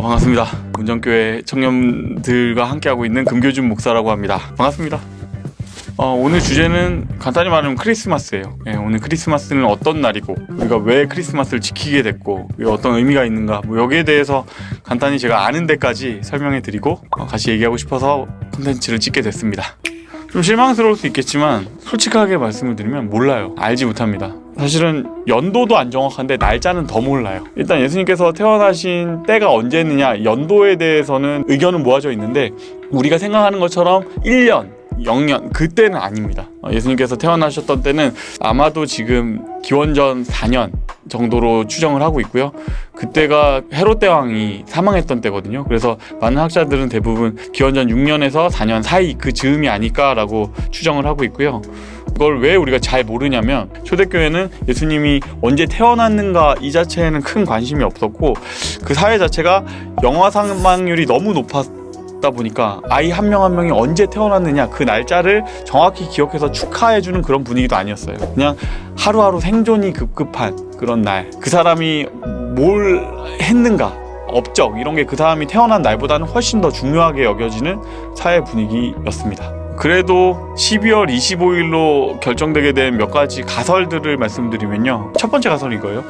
반갑습니다. 문정교회 청년들과 함께하고 있는 금교준 목사라고 합니다. 반갑습니다. 오늘 주제는 간단히 말하면 크리스마스예요. 오늘 크리스마스는 어떤 날이고 우리가 왜 크리스마스를 지키게 됐고 어떤 의미가 있는가 여기에 대해서 간단히 제가 아는 데까지 설명해 드리고 같이 얘기하고 싶어서 콘텐츠를 찍게 됐습니다. 좀 실망스러울 수 있겠지만 솔직하게 말씀을 드리면 몰라요. 알지 못합니다. 사실은 연도도 안 정확한데 날짜는 더 몰라요. 일단 예수님께서 태어나신 때가 언제느냐 연도에 대해서는 의견은 모아져 있는데 우리가 생각하는 것처럼 1년 0년 그때는 아닙니다. 예수님께서 태어나셨던 때는 아마도 지금 기원전 4년 정도로 추정을 하고 있고요. 그때가 헤롯 대왕이 사망했던 때거든요. 그래서 많은 학자들은 대부분 기원전 6년에서 4년 사이 그 즈음이 아닐까라고 추정을 하고 있고요. 그걸 왜 우리가 잘 모르냐면 초대교회는 예수님이 언제 태어났는가 이 자체에는 큰 관심이 없었고 그 사회 자체가 영아 사망률이 너무 높았다 보니까 아이 한 명 한 명이 언제 태어났느냐 그 날짜를 정확히 기억해서 축하해주는 그런 분위기도 아니었어요. 그냥 하루하루 생존이 급급한 그런 날, 그 사람이 뭘 했는가 업적 이런 게 그 사람이 태어난 날보다는 훨씬 더 중요하게 여겨지는 사회 분위기였습니다. 그래도 12월 25일로 결정되게 된 몇 가지 가설들을 말씀드리면요, 첫 번째 가설이 이거예요.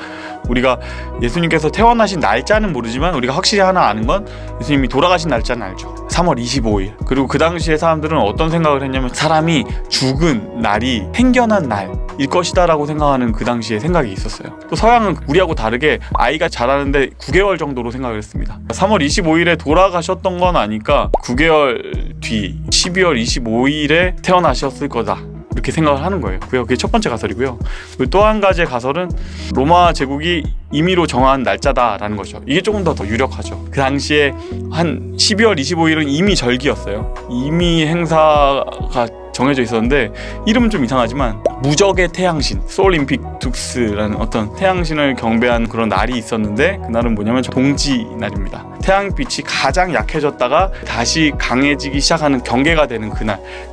우리가 예수님께서 태어나신 날짜는 모르지만 우리가 확실히 하나 아는 건 예수님이 돌아가신 날짜는 알죠. 3월 25일. 그리고 그 당시에 사람들은 어떤 생각을 했냐면 사람이 죽은 날이 생겨난 날일 것이다 라고 생각하는 그 당시에 생각이 있었어요. 또 서양은 우리하고 다르게 아이가 자라는데 9개월 정도로 생각을 했습니다. 3월 25일에 돌아가셨던 건 아니까 9개월 뒤 12월 25일에 태어나셨을 거다 이렇게 생각을 하는 거예요. 그게 첫 번째 가설이고요. 그리고 또 한 가지의 가설은 로마 제국이 임의로 정한 날짜다라는 거죠. 이게 조금 더 유력하죠. 그 당시에 한 12월 25일은 임의 절기였어요. 임의 행사가 정해져 있었는데 이름은 좀 이상하지만 무적의 태양신 소울 임픽투스라는 어떤 태양신을 경배한 그런 날이 있었는데 그날은 뭐냐면 동지 날입니다. 태양빛이 가장 약해졌다가 다시 강해지기 시작하는 경계가 되는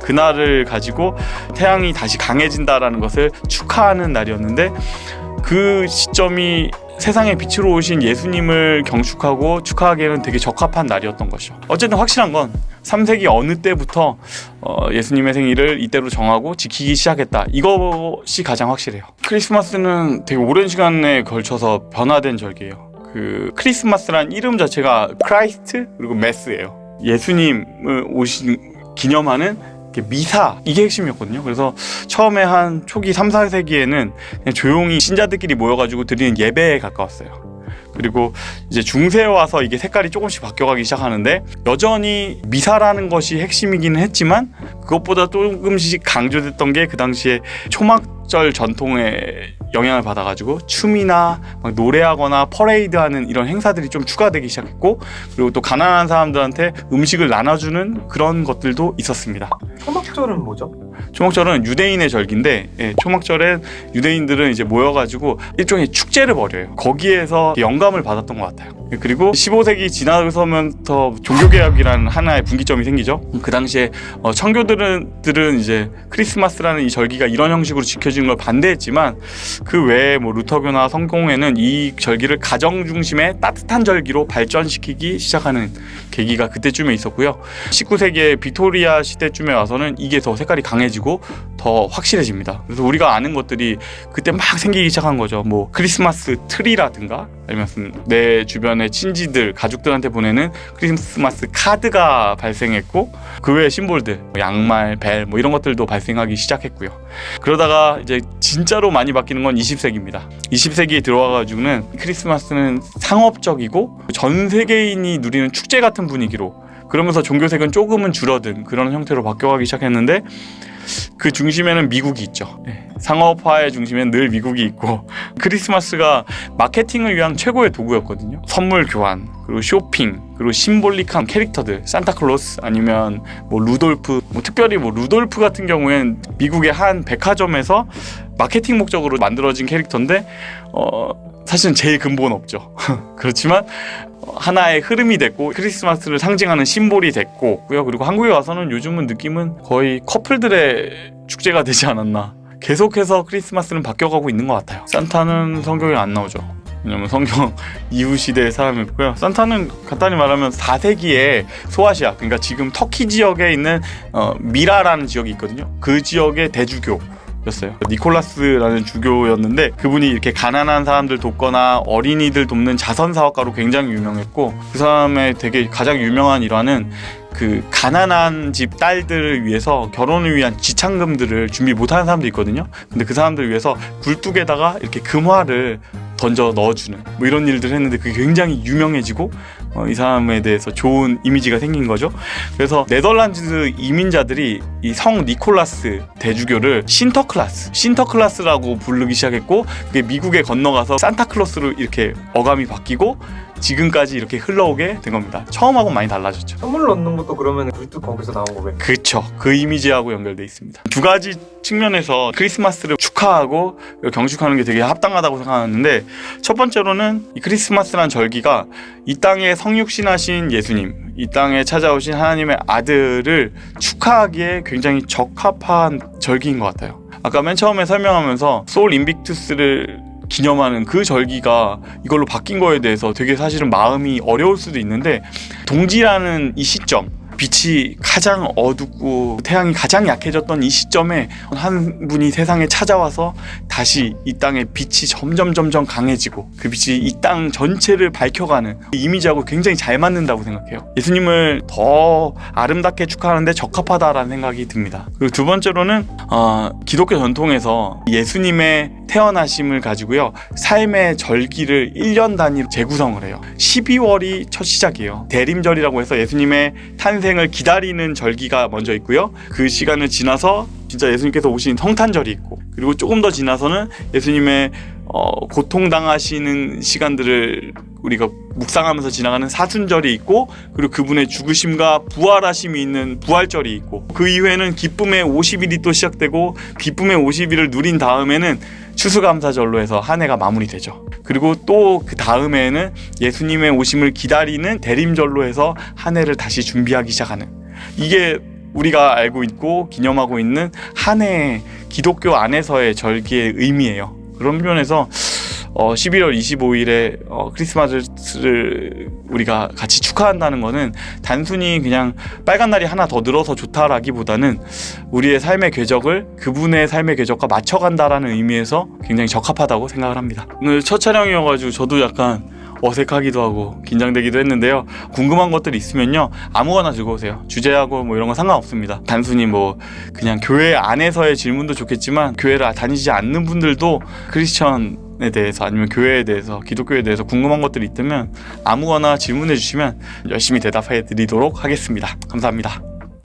그날을 가지고 태양이 다시 강해진다라는 것을 축하하는 날이었는데 그 시점이 세상에 빛으로 오신 예수님을 경축하고 축하하기에는 되게 적합한 날이었던 것이죠. 어쨌든 확실한 건 3세기 어느 때부터 예수님의 생일을 이때로 정하고 지키기 시작했다. 이것이 가장 확실해요. 크리스마스는 되게 오랜 시간에 걸쳐서 변화된 절기예요. 그 크리스마스란 이름 자체가 크라이스트 그리고 메스예요. 예수님을 오신 기념하는 미사 이게 핵심이었거든요. 그래서 처음에 한 초기 3, 4세기에는 그냥 조용히 신자들끼리 모여가지고 드리는 예배에 가까웠어요. 그리고 이제 중세에 와서 이게 색깔이 조금씩 바뀌어가기 시작하는데 여전히 미사라는 것이 핵심이기는 했지만 그것보다 조금씩 강조됐던 게 그 당시에 초막절 전통의 영향을 받아가지고 춤이나 막 노래하거나 퍼레이드하는 이런 행사들이 좀 추가되기 시작했고 그리고 또 가난한 사람들한테 음식을 나눠주는 그런 것들도 있었습니다. 초막절은 뭐죠? 초막절은 유대인의 절기인데 초막절엔 유대인들은 이제 모여가지고 일종의 축제를 벌여요. 거기에서 영감을 받았던 것 같아요. 그리고 15세기 지나서면서 종교개혁이라는 하나의 분기점이 생기죠. 그 당시에 청교들은 이제 크리스마스라는 이 절기가 이런 형식으로 지켜지는 걸 반대했지만 그 외에 뭐 루터교나 성공회는 이 절기를 가정 중심의 따뜻한 절기로 발전시키기 시작하는 계기가 그때쯤에 있었고요. 19세기의 빅토리아 시대쯤에 와서는 이게 더 색깔이 강해지고 더 확실해집니다. 그래서 우리가 아는 것들이 그때 막 생기기 시작한 거죠. 뭐 크리스마스 트리라든가 아니면 내 주변의 친지들, 가족들한테 보내는 크리스마스 카드가 발생했고 그 외의 심볼들, 양말, 벨 뭐 이런 것들도 발생하기 시작했고요. 그러다가 이제 진짜로 많이 바뀌는 건 20세기입니다. 20세기에 들어와가지고는 크리스마스는 상업적이고 전 세계인이 누리는 축제 같은 분위기로 그러면서 종교색은 조금은 줄어든 그런 형태로 바뀌어가기 시작했는데 그 중심에는 미국이 있죠. 상업화의 중심에는 늘 미국이 있고 크리스마스가 마케팅을 위한 최고의 도구였거든요. 선물 교환, 그리고 쇼핑, 그리고 심볼릭한 캐릭터들, 산타클로스 아니면 뭐 루돌프, 특별히 뭐 루돌프 같은 경우엔 미국의 한 백화점에서 마케팅 목적으로 만들어진 캐릭터인데 사실은 제일 근본은 없죠. 그렇지만 하나의 흐름이 됐고 크리스마스를 상징하는 심볼이 됐고 그리고 한국에 와서는 요즘은 느낌은 거의 커플들의 축제가 되지 않았나. 계속해서 크리스마스는 바뀌어가고 있는 것 같아요. 산타는 성경에 안 나오죠. 왜냐면 성경 이후 시대의 사람이었고요. 산타는 간단히 말하면 4세기에 소아시아, 그러니까 지금 터키 지역에 있는 미라라는 지역이 있거든요. 그 지역의 대주교였어요. 니콜라스라는 주교였는데 그분이 이렇게 가난한 사람들 돕거나 어린이들 돕는 자선 사업가로 굉장히 유명했고, 그 사람의 되게 가장 유명한 일화는 그 가난한 집 딸들을 위해서 결혼을 위한 지참금들을 준비 못하는 사람도 있거든요. 근데 그 사람들을 위해서 굴뚝에다가 이렇게 금화를 던져 넣어주는 뭐 이런 일들을 했는데 그게 굉장히 유명해지고 이 사람에 대해서 좋은 이미지가 생긴 거죠. 그래서 네덜란드 이민자들이 이 성 니콜라스 대주교를 신터클라스라고 부르기 시작했고, 그게 미국에 건너가서 산타클로스로 이렇게 어감이 바뀌고 지금까지 이렇게 흘러오게 된 겁니다. 처음하고 많이 달라졌죠. 선물 넣는 것도 그러면 굴뚝 거기서 나온 거겠네. 그쵸. 그 이미지하고 연결돼 있습니다. 두 가지 측면에서 크리스마스를 축하하고 경축하는 게 되게 합당하다고 생각하는데, 첫 번째로는 이 크리스마스란 절기가 이 땅에 성육신하신 예수님, 이 땅에 찾아오신 하나님의 아들을 축하하기에 굉장히 적합한 절기인 것 같아요. 아까 맨 처음에 설명하면서 소울 인빅투스를 기념하는 그 절기가 이걸로 바뀐 거에 대해서 되게 사실은 마음이 어려울 수도 있는데, 동지라는 이 시점, 빛이 가장 어둡고 태양이 가장 약해졌던 이 시점에 한 분이 세상에 찾아와서 다시 이 땅의 빛이 점점 강해지고 그 빛이 이 땅 전체를 밝혀가는 그 이미지하고 굉장히 잘 맞는다고 생각해요. 예수님을 더 아름답게 축하하는데 적합하다라는 생각이 듭니다. 그리고 두 번째로는 기독교 전통에서 예수님의 태어나심을 가지고요, 삶의 절기를 1년 단위로 재구성을 해요. 12월이 첫 시작이에요. 대림절이라고 해서 예수님의 탄생을 기다리는 절기가 먼저 있고요. 그 시간을 지나서 진짜 예수님께서 오신 성탄절이 있고, 그리고 조금 더 지나서는 예수님의 고통당하시는 시간들을 우리가 묵상하면서 지나가는 사순절이 있고, 그리고 그분의 죽으심과 부활하심이 있는 부활절이 있고, 그 이후에는 기쁨의 50일이 또 시작되고, 기쁨의 50일을 누린 다음에는 추수감사절로 해서 한 해가 마무리되죠. 그리고 또 그 다음에는 예수님의 오심을 기다리는 대림절로 해서 한 해를 다시 준비하기 시작하는, 이게 우리가 알고 있고 기념하고 있는 한 해의 기독교 안에서의 절기의 의미예요. 그런 면에서 11월 25일에 크리스마스를 우리가 같이 축하한다는 거는 단순히 그냥 빨간 날이 하나 더 늘어서 좋다라기보다는 우리의 삶의 궤적을 그분의 삶의 궤적과 맞춰간다라는 의미에서 굉장히 적합하다고 생각을 합니다. 오늘 첫 촬영이어가지고 저도 약간 어색하기도 하고 긴장되기도 했는데요. 궁금한 것들이 있으면요, 아무거나 들고오세요. 주제하고 뭐 이런 건 상관없습니다. 단순히 뭐 그냥 교회 안에서의 질문도 좋겠지만, 교회를 다니지 않는 분들도 크리스천에 대해서 아니면 교회에 대해서, 기독교에 대해서 궁금한 것들이 있다면 아무거나 질문해 주시면 열심히 대답해 드리도록 하겠습니다. 감사합니다.